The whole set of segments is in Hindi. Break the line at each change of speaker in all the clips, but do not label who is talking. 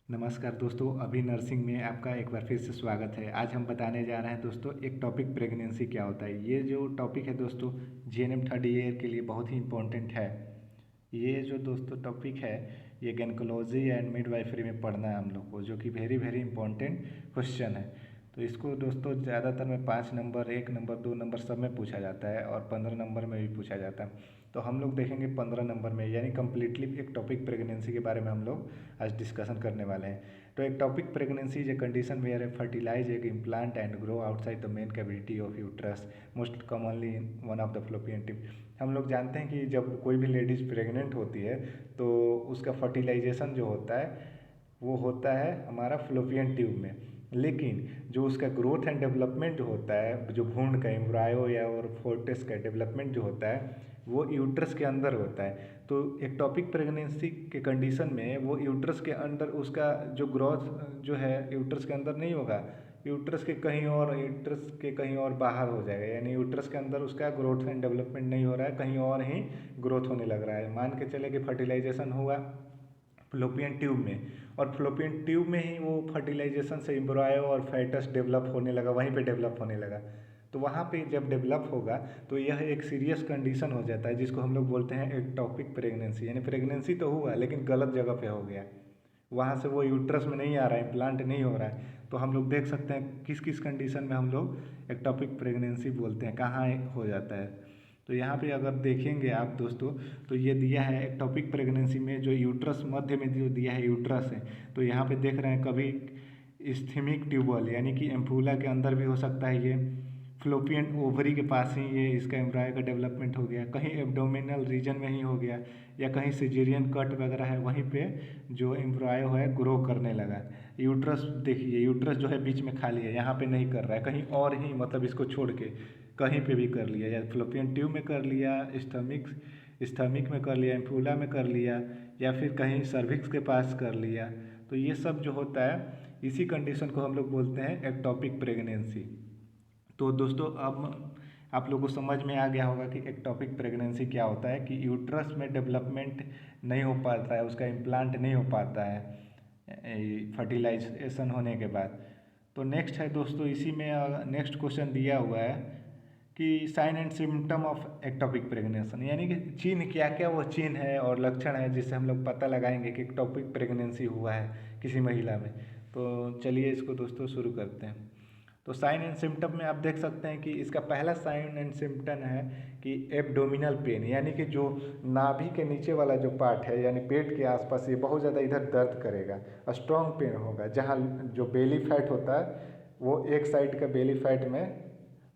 नमस्कार दोस्तों, अभी नर्सिंग में आपका एक बार फिर से स्वागत है। आज हम बताने जा रहे हैं दोस्तों एक टॉपिक, प्रेगनेंसी क्या होता है। ये जो टॉपिक है दोस्तों जीएनएम थर्ड ईयर के लिए बहुत ही इम्पोर्टेंट है। ये जो दोस्तों टॉपिक है ये गायनेकोलॉजी एंड मिडवाइफरी में पढ़ना है हम लोग को, जो कि वेरी वेरी इंपॉर्टेंट क्वेश्चन है। तो इसको दोस्तों ज़्यादातर में 5 नंबर, 1 नंबर, 2 नंबर सब में पूछा जाता है और 15 नंबर में भी पूछा जाता है। तो हम लोग देखेंगे 15 नंबर में, यानी कम्प्लीटली एक टॉपिक प्रेगनेंसी के बारे में हम लोग आज डिस्कशन करने वाले हैं। तो एक topic pregnancy is a condition where a fertilise egg implant and grow outside the main cavity of uterus, most commonly in one of the fallopian tube. हम लोग जानते हैं कि जब कोई भी लेडीज प्रेग्नेंट होती है तो उसका फर्टिलाइजेशन जो होता है वो होता है हमारा फ्लोपियन ट्यूब में। लेकिन जो उसका ग्रोथ एंड डेवलपमेंट जो होता है, जो भ्रूण का एम्ब्रायो या और फोर्टिस का डेवलपमेंट जो होता है वो यूट्रस के अंदर होता है। तो एक्टोपिक प्रेगनेंसी के कंडीशन में वो यूट्रस के अंदर उसका जो ग्रोथ जो है यूट्रस के अंदर नहीं होगा, यूट्रस के कहीं और बाहर हो जाएगा। यानी यूट्रस के अंदर उसका ग्रोथ एंड डेवलपमेंट नहीं हो रहा है, कहीं और ही ग्रोथ होने लग रहा है। मान के चले कि फर्टिलाइजेशन हुआ फ्लोपियन ट्यूब में, और फ्लोपियन ट्यूब में ही वो फर्टिलाइजेशन से एम्ब्रायो और फेटस डेवलप होने लगा, वहीं पे डेवलप होने लगा। तो वहाँ पे जब डेवलप होगा तो यह एक सीरियस कंडीशन हो जाता है, जिसको हम लोग बोलते हैं एक्टोपिक प्रेगनेंसी। यानी प्रेगनेंसी तो हुआ लेकिन गलत जगह पे हो गया, वहाँ से वो यूट्रस में नहीं आ रहा है, इम्प्लांट नहीं हो रहा है। तो हम लोग देख सकते हैं किस किस कंडीशन में हम लोग एक्टोपिक प्रेगनेंसी बोलते हैं, कहाँ हो जाता है। तो यहाँ पे अगर देखेंगे आप दोस्तों तो ये दिया है एक्टोपिक प्रेगनेंसी में, जो यूट्रस मध्य में जो दिया है यूट्रस है। तो यहाँ पे देख रहे हैं कभी इस्थेमिक ट्यूबल यानी कि एम्पूला के अंदर भी हो सकता है, ये फ्लोपियन ओवरी के पास ही ये इसका एम्ब्रायो का डेवलपमेंट हो गया, कहीं एब्डोमिनल रीजन में ही हो गया, या कहीं सिजेरियन कट वगैरह है वहीं पे जो एम्ब्रायो है ग्रो करने लगा। यूट्रस देखिए, यूट्रस जो है बीच में खाली है, यहाँ पे नहीं कर रहा है, कहीं और ही मतलब इसको छोड़ के कहीं पे भी कर लिया, या फ्लोपियन ट्यूब में कर लिया, स्टमक में कर लिया, एम्फूला में कर लिया, या फिर कहीं सर्विक्स के पास कर लिया। तो ये सब जो होता है इसी कंडीशन को हम लोग बोलते हैं एक्टोपिक प्रेगनेंसी। तो दोस्तों अब आप लोगों को समझ में आ गया होगा कि एक्टोपिक प्रेगनेंसी क्या होता है, कि यूट्रस में डेवलपमेंट नहीं हो पाता है, उसका इम्प्लांट नहीं हो पाता है फर्टिलाइजेशन होने के बाद। तो नेक्स्ट है दोस्तों, इसी में नेक्स्ट क्वेश्चन दिया हुआ है कि sign and symptom of ectopic pregnancy, यानी कि चिन्ह क्या क्या वो चिन्ह है और लक्षण है जिससे हम लोग पता लगाएंगे कि एक्टोपिक प्रेगनेंसी हुआ है किसी महिला में। तो चलिए इसको दोस्तों शुरू करते हैं। तो साइन एंड सिम्टम में आप देख सकते हैं कि इसका पहला साइन एंड सिम्टम है कि एब्डोमिनल पेन, यानी कि जो नाभि के नीचे वाला जो पार्ट है यानी पेट के आसपास ये बहुत ज़्यादा इधर दर्द करेगा, स्ट्रॉन्ग पेन होगा। जहाँ जो बेली फैट होता है वो एक साइड का बेली फैट में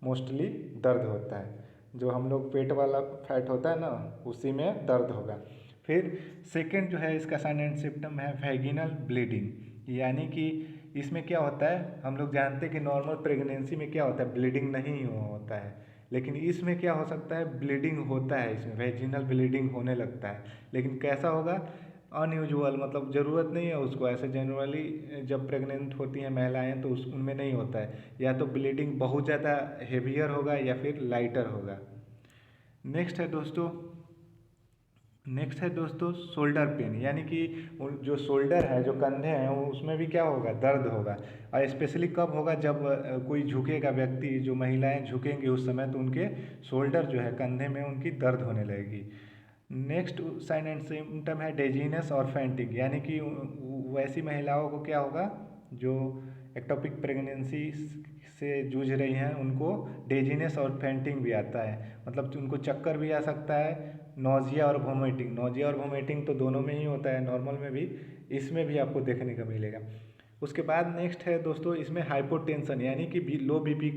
मोस्टली दर्द होता है, जो हम लोग पेट वाला फैट होता है ना उसी में दर्द होगा। फिर सेकंड जो है इसका साइन एंड सिम्टम है वैगिनल ब्लीडिंग, यानी कि इसमें क्या होता है, हम लोग जानते हैं कि नॉर्मल प्रेगनेंसी में क्या होता है, ब्लीडिंग नहीं होता है, लेकिन इसमें क्या हो सकता है, ब्लीडिंग होता है, इसमें वैजिनल ब्लीडिंग होने लगता है। लेकिन कैसा होगा, अनयूजुअल, मतलब ज़रूरत नहीं है उसको, ऐसे जनरली जब प्रेग्नेंट होती हैं महिलाएं तो उनमें नहीं होता है, या तो ब्लीडिंग बहुत ज़्यादा हेवियर होगा या फिर लाइटर होगा। नेक्स्ट है दोस्तों शोल्डर पेन, यानी कि जो शोल्डर है, जो कंधे हैं उसमें भी क्या होगा, दर्द होगा। और स्पेशली कब होगा, जब कोई झुकेगा व्यक्ति, जो महिलाएं झुकेंगी उस समय, तो उनके शोल्डर जो है कंधे में उनकी दर्द होने लगेगी। नेक्स्ट साइन एंड सिम्टम है डेजीनेस और फैंटिंग, यानी कि वैसी महिलाओं को क्या होगा जो एक्टोपिक प्रेगनेंसी से जूझ रही हैं, उनको डेजीनेस और फैंटिंग भी आता है, मतलब उनको चक्कर भी आ सकता है। नोजिया और वोमिटिंग तो दोनों में ही होता है, नॉर्मल में भी, इसमें भी आपको देखने को मिलेगा। उसके बाद नेक्स्ट है दोस्तों इसमें हाइपोटेंशन, यानी कि लो बीपी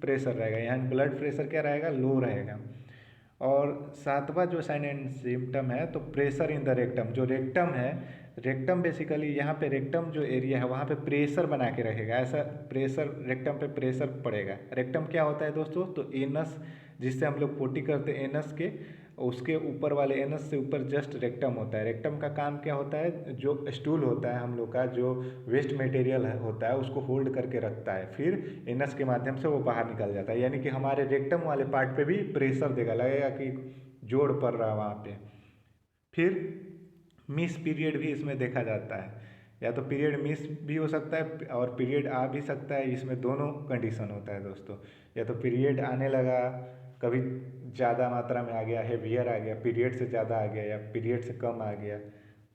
प्रेशर रहेगा, यानी ब्लड प्रेशर क्या रहेगा, लो रहेगा। और सातवां जो साइन एंड सिम्टम है तो प्रेशर इन द रेक्टम, जो रेक्टम है, रेक्टम बेसिकली यहाँ पे रेक्टम जो एरिया है वहाँ पे प्रेशर बना के रखेगा, ऐसा प्रेशर रेक्टम पे प्रेशर पड़ेगा। रेक्टम क्या होता है दोस्तों, तो एनस, जिससे हम लोग पोटी करते हैं एनस के, उसके ऊपर वाले एनस से ऊपर जस्ट रेक्टम होता है। रेक्टम का काम क्या होता है, जो स्टूल होता है हम लोग का, जो वेस्ट मटेरियल होता है उसको होल्ड करके रखता है, फिर एनस के माध्यम से वो बाहर निकल जाता है। यानी कि हमारे रेक्टम वाले पार्ट पे भी प्रेशर देगा, लगेगा कि जोड़ पड़ रहा है वहाँ पे। फिर मिस पीरियड भी इसमें देखा जाता है, या तो पीरियड मिस भी हो सकता है और पीरियड आ भी सकता है, इसमें दोनों कंडीशन होता है दोस्तों। या तो पीरियड आने लगा, कभी ज़्यादा मात्रा में आ गया, हेवियर आ गया, पीरियड से ज़्यादा आ गया या पीरियड से कम आ गया,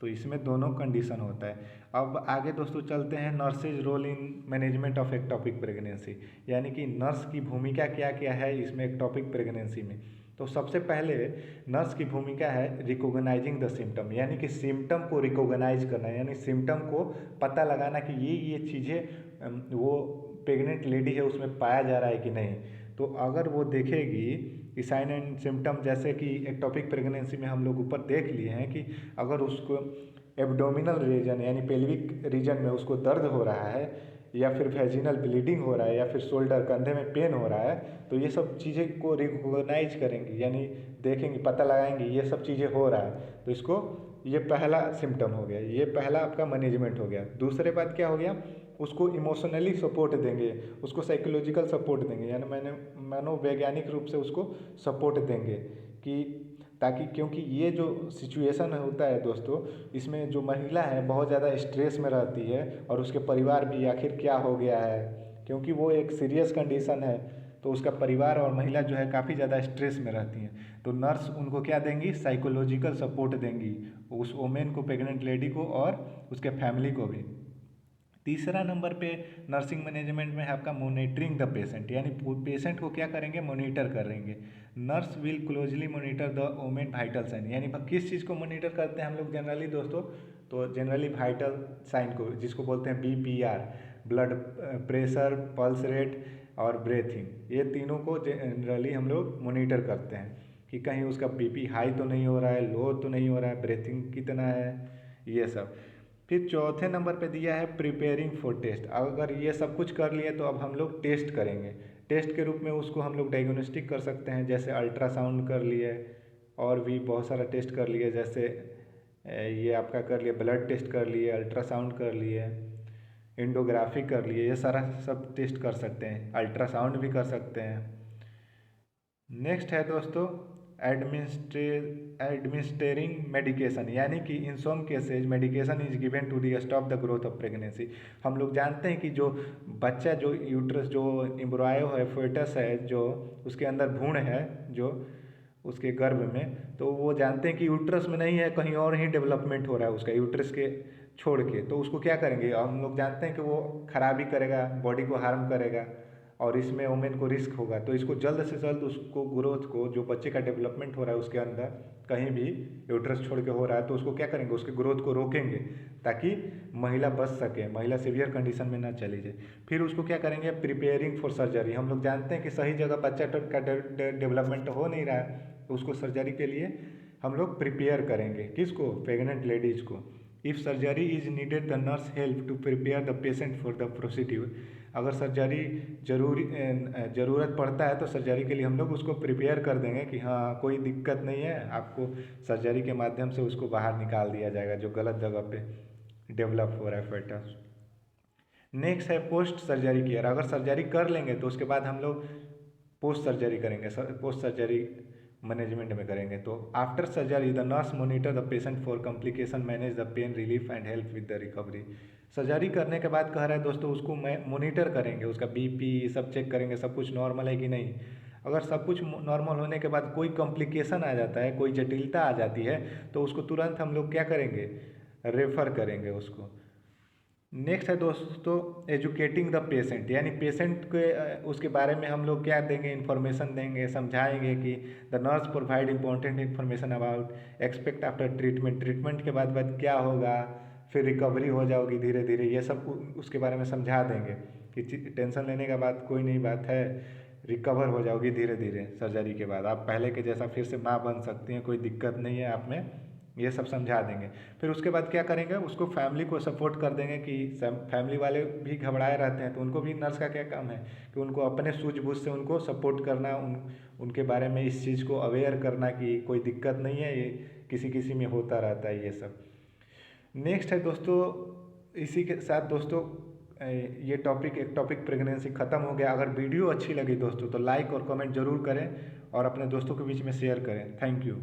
तो इसमें दोनों कंडीशन होता है। अब आगे दोस्तों चलते हैं nurses role in management of ectopic pregnancy, यानी कि नर्स की भूमिका क्या क्या है इसमें एक्टोपिक प्रेगनेंसी में। तो सबसे पहले नर्स की भूमिका है रिकॉग्नाइजिंग द सिम्टम, यानी कि सिम्टम को रिकॉग्नाइज करना, यानी सिम्टम को पता लगाना कि ये चीज़ें वो प्रेग्नेंट लेडी है उसमें पाया जा रहा है कि नहीं। तो अगर वो देखेगी कि साइन एंड सिम्टम, जैसे कि एक्टोपिक प्रेगनेंसी में हम लोग ऊपर देख लिए हैं कि अगर उसको एब्डोमिनल रीजन यानी पेल्विक रीजन में उसको दर्द हो रहा है, या फिर वेजिनल ब्लीडिंग हो रहा है, या फिर शोल्डर कंधे में पेन हो रहा है, तो ये सब चीज़ें को रिकॉग्नाइज करेंगी, यानी देखेंगी, पता लगाएंगी ये सब चीज़ें हो रहा है, तो इसको ये पहला सिम्टम हो गया, ये पहला आपका मैनेजमेंट हो गया। दूसरे बात क्या हो गया, उसको इमोशनली सपोर्ट देंगे, उसको साइकोलॉजिकल सपोर्ट देंगे, यानी मनोवैज्ञानिक रूप से उसको सपोर्ट देंगे कि ताकि, क्योंकि ये जो सिचुएशन होता है दोस्तों, इसमें जो महिला है बहुत ज़्यादा स्ट्रेस में रहती है और उसके परिवार भी आखिर क्या हो गया है, क्योंकि वो एक सीरियस कंडीशन है, तो उसका परिवार और महिला जो है काफ़ी ज़्यादा स्ट्रेस में रहती हैं। तो नर्स उनको क्या देंगी, साइकोलॉजिकल सपोर्ट देंगी उस वोमेन को, प्रेग्नेंट लेडी को और उसके फैमिली को भी। तीसरा नंबर पे नर्सिंग मैनेजमेंट में है आपका मोनिटरिंग द पेशेंट, यानी पेशेंट को क्या करेंगे, मोनिटर करेंगे। Nurse will closely monitor the women vital sign, यानी किस चीज़ को मोनिटर करते हैं हम लोग जनरली दोस्तों, तो जनरली वाइटल साइन को, जिसको बोलते हैं BPR, blood pressure, pulse rate और ब्रेथिंग, ये तीनों को जनरली हम लोग मोनिटर करते हैं कि कहीं उसका BP हाई तो नहीं हो रहा है, लो तो नहीं हो रहा है, ब्रेथिंग कितना है, ये सब। फिर चौथे नंबर पे दिया है प्रिपेयरिंग फॉर टेस्ट। अगर ये सब कुछ कर लिए तो अब हम लोग टेस्ट करेंगे। टेस्ट के रूप में उसको हम लोग डायग्नोस्टिक कर सकते हैं, जैसे अल्ट्रासाउंड कर लिए और भी बहुत सारा टेस्ट कर लिए, जैसे ये आपका कर लिया ब्लड टेस्ट कर लिए, अल्ट्रासाउंड कर लिए, एंडोग्राफी कर लिए, ये सारा सब टेस्ट कर सकते हैं, अल्ट्रासाउंड भी कर सकते हैं। नेक्स्ट है दोस्तों एडमिनिस्ट्रेटिंग मेडिकेशन, यानी कि in some cases medication is given to the stop the growth of pregnancy. हम लोग जानते हैं कि जो बच्चा, जो यूट्रस, जो एम्ब्रायो है, फोएटस है, जो उसके अंदर भ्रूण है, जो उसके गर्भ में, तो वो जानते हैं कि यूट्रस में नहीं है, कहीं और ही डेवलपमेंट हो रहा है उसका, यूट्रस के छोड़ के। तो उसको क्या करेंगे, हम लोग जानते हैं कि वो खराबी करेगा, बॉडी को हार्म करेगा और इसमें वुमेन को रिस्क होगा। तो इसको जल्द से जल्द उसको ग्रोथ को, जो बच्चे का डेवलपमेंट हो रहा है उसके अंदर कहीं भी यूट्रस छोड़ के हो रहा है, तो उसको क्या करेंगे, उसके ग्रोथ को रोकेंगे ताकि महिला बच सके, महिला सीवियर कंडीशन में ना चली जाए। फिर उसको क्या करेंगे, प्रिपेयरिंग फॉर सर्जरी। हम लोग जानते हैं कि सही जगह बच्चा का डेवलपमेंट हो नहीं रहा है, तो उसको सर्जरी के लिए हम लोग प्रिपेयर करेंगे, किसको, प्रेग्नेंट लेडीज़ को। If surgery is needed the nurse help to prepare the patient for the procedure. अगर सर्जरी ज़रूरत पड़ता है तो सर्जरी के लिए हम लोग उसको प्रिपेयर कर देंगे कि हाँ कोई दिक्कत नहीं है, आपको सर्जरी के माध्यम से उसको बाहर निकाल दिया जाएगा जो गलत जगह पे डेवलप हो रहा है फेटस। नेक्स्ट है पोस्ट सर्जरी केयर। अगर सर्जरी कर लेंगे तो उसके बाद हम लोग पोस्ट सर्जरी करेंगे, पोस्ट सर्जरी मैनेजमेंट में करेंगे। तो after surgery the nurse monitor the patient for complication, manage the pain relief and help with the recovery. Surgery करने के बाद कह रहा है दोस्तों उसको मोनिटर करेंगे, उसका BP सब चेक करेंगे, सब कुछ नॉर्मल है कि नहीं। अगर सब कुछ नॉर्मल होने के बाद कोई कॉम्प्लिकेशन आ जाता है, कोई जटिलता आ जाती है, तो उसको तुरंत हम लोग क्या करेंगे, रेफ़र करेंगे उसको। नेक्स्ट है दोस्तों एजुकेटिंग द पेशेंट, यानी पेशेंट के उसके बारे में हम लोग क्या देंगे, इन्फॉर्मेशन देंगे, समझाएंगे कि the nurse provide important information about expect after treatment, treatment के बाद क्या होगा, फिर रिकवरी हो जाओगी धीरे धीरे, ये सब उसके बारे में समझा देंगे कि टेंशन लेने का बात कोई नहीं बात है, रिकवर हो जाओगी धीरे धीरे सर्जरी के बाद, आप पहले के जैसा फिर से माँ बन सकती हैं, कोई दिक्कत नहीं है आप में, ये सब समझा देंगे। फिर उसके बाद क्या करेंगे, उसको फैमिली को सपोर्ट कर देंगे कि फैमिली वाले भी घबराए रहते हैं, तो उनको भी नर्स का क्या काम है कि उनको अपने सूझबूझ से उनको सपोर्ट करना, उनके बारे में इस चीज़ को अवेयर करना कि कोई दिक्कत नहीं है, ये किसी किसी में होता रहता है ये सब। नेक्स्ट है दोस्तों, इसी के साथ दोस्तों ये टॉपिक प्रेगनेंसी ख़त्म हो गया। अगर वीडियो अच्छी लगी दोस्तों तो लाइक और कमेंट ज़रूर करें और अपने दोस्तों के बीच में शेयर करें। Thank you.